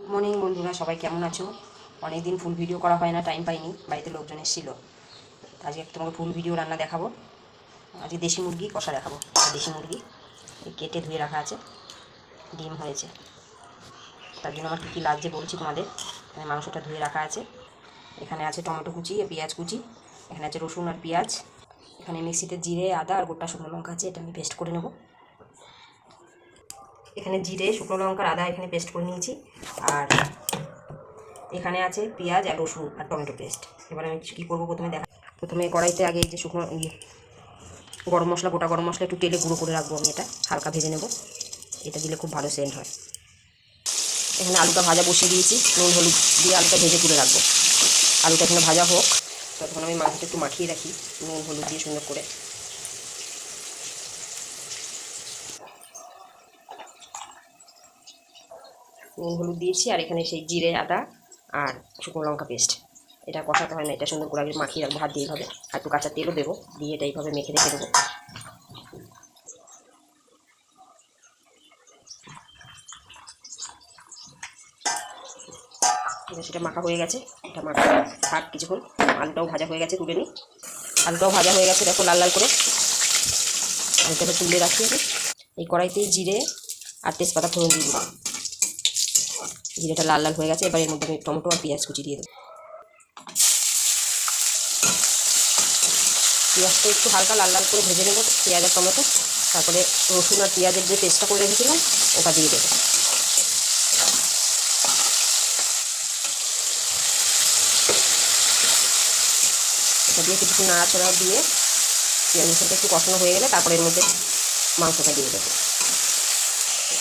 Good morning বন্ধুরা, সবাই কেমন আছো? অনেক দিন ফুল ভিডিও করা হয় না, টাইম পাইনি, বাড়িতে লোকজন এসেছিলো। আজকে তোমাকে ফুল ভিডিও রান্না দেখাবো। আজকে দেশি মুরগি কষা দেখাবো। দেশি মুরগি কেটে ধুয়ে রাখা আছে, ডিম হয়েছে, তার জন্য আমার কী কী লাগছে বলছি তোমাদের। মাংসটা ধুয়ে রাখা আছে, এখানে আছে টমেটো কুচি, পেঁয়াজ কুচি, এখানে আছে রসুন আর পেঁয়াজ, এখানে মিক্সিতে জিরে, আদা আর গোটা শুকনো লঙ্কা আছে, এটা আমি পেস্ট করে নেব। এখানে জিরে, শুকনো লঙ্কা, আদা এখানে পেস্ট করে নিয়েছি। আর এখানে আছে পেঁয়াজ আর রসুন আর টমেটো পেস্ট। এবার আমি কী করবো, প্রথমে কড়াইতে আগে এই যে শুকনো গরম মশলা, গোটা গরম মশলা একটু তেলে গুঁড়ো করে রাখবো। আমি এটা হালকা ভেজে নেব, এটা দিলে খুব ভালো সেন্ট হয়। এখানে আলুটা ভাজা বসিয়ে দিয়েছি, নুন হলুদ দিয়ে আলুটা ভেজে তুলে রাখবো। আলুটা এখানে ভাজা হোক, তখন আমি মাংসটা একটু মাখিয়ে রাখি নুন হলুদ দিয়ে সুন্দর করে। নুন হলুদ দিয়েছি, আর এখানে সেই জিরে, আদা আর শুকনো লঙ্কা পেস্ট, এটা কষাতে হয় না, এটা সুন্দর করে আগে মাখিয়ে রাখবো হাত দিয়ে এইভাবে। আর একটু কাঁচা তেলও দেবো, দিয়ে এটা এইভাবে মেখে রেখে দেবো। সেটা মাখা হয়ে গেছে, এটা মাখা থাক কিছুক্ষণ। আলুটাও ভাজা হয়ে গেছে, তুলে নিই। আলুটাও ভাজা হয়ে গেছে, দেখো লাল লাল করে। আলুটাকে তুলে রাখি আমি। এই কড়াইতেই জিরে আর তেজপাতা ফোড়ন দিয়ে দিলাম। জিরেটা লাল লাল হয়ে গেছে, এবার এর মধ্যে আমি টমেটো আর পেঁয়াজ কুচি দিয়ে দেবো। পেঁয়াজটা একটু হালকা লাল লাল করে ভেজে নেবো, পেঁয়াজ আর টমেটো। তারপরে রসুন আর পেঁয়াজের যে পেস্টটা করে রেখেছিলাম ওটা দিয়ে দেবো। এটা দিয়ে কিছুক্ষণ নাড়াচাড়া দিয়ে পেঁয়াজ রসুনটা একটু কষানো হয়ে গেলে তারপরে এর মধ্যে মাংসটা দিয়ে দেবো।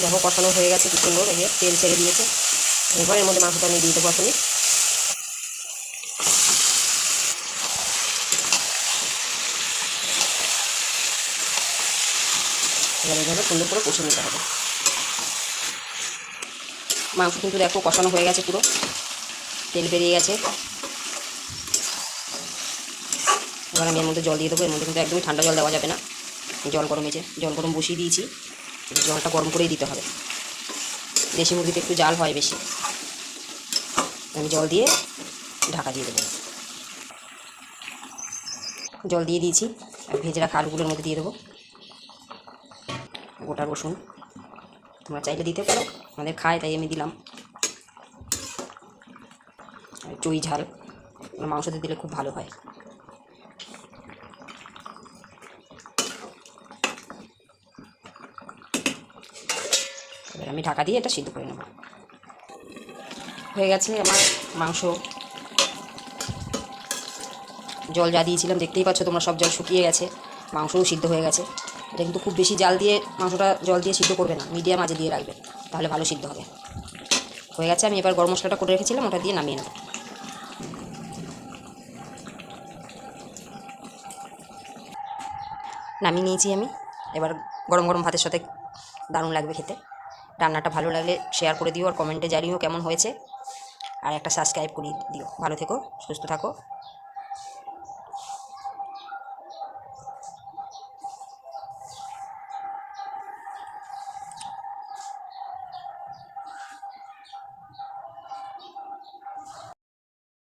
দেখো কষানো হয়ে গেছে, কি সুন্দর এই তেল ছেড়ে দিয়েছে। এবার এর মধ্যে মাংসটা আমি দিয়ে দেবো আসলে। এবার এইভাবে সুন্দর করে কষে নিতে হবে। মাংস কিন্তু দেখো কষানো হয়ে গেছে, পুরো তেল বেরিয়ে গেছে। এবার আমি এর মধ্যে জল দিয়ে দেবো। এর মধ্যে কিন্তু একদমই ঠান্ডা জল দেওয়া যাবে না, জল গরম বসিয়ে দিয়েছি, জলটা গরম করেই দিতে হবে। দেশি মুরগিতে একটু জাল হয় বেশি। আমি জল দিয়ে ঢাকা দিয়ে দেবো। জল দিয়ে দিয়েছি, আর ভেজে রাখা আলুগুলোর মধ্যে দিয়ে দেবো। গোটা রসুন তোমরা চাইলে দিতে পারো, আমাদের খায় তাই আমি দিলাম। চুই ঝাল মাংসতে দিলে খুব ভালো হয়। এবার আমি ঢাকা দিয়ে এটা সিদ্ধ করে নেব। হয়ে গেছে আমার মাংস। জল যা দিয়েছিলাম দেখতেই পাচ্ছ তোমরা, সব জল শুকিয়ে গেছে, মাংসও সিদ্ধ হয়ে গেছে। এটা কিন্তু খুব বেশি জাল দিয়ে মাংসটা জল দিয়ে সিদ্ধ করবে না, মিডিয়াম আঁচে দিয়ে রাখবে, তাহলে ভালো সিদ্ধ হবে। হয়ে গেছে, আমি এবার গরম মশলাটা করে রেখেছিলাম ওটা দিয়ে নামিয়ে নেব। নামিয়ে নিয়েছি আমি। এবার গরম গরম ভাতের সাথে দারুণ লাগবে খেতে। রান্নাটা ভালো লাগলে শেয়ার করে দিও, আর কমেন্টে জানিও কেমন হয়েছে, আর একটা সাবস্ক্রাইব করে দিও। ভালো থেকো, সুস্থ থাকো।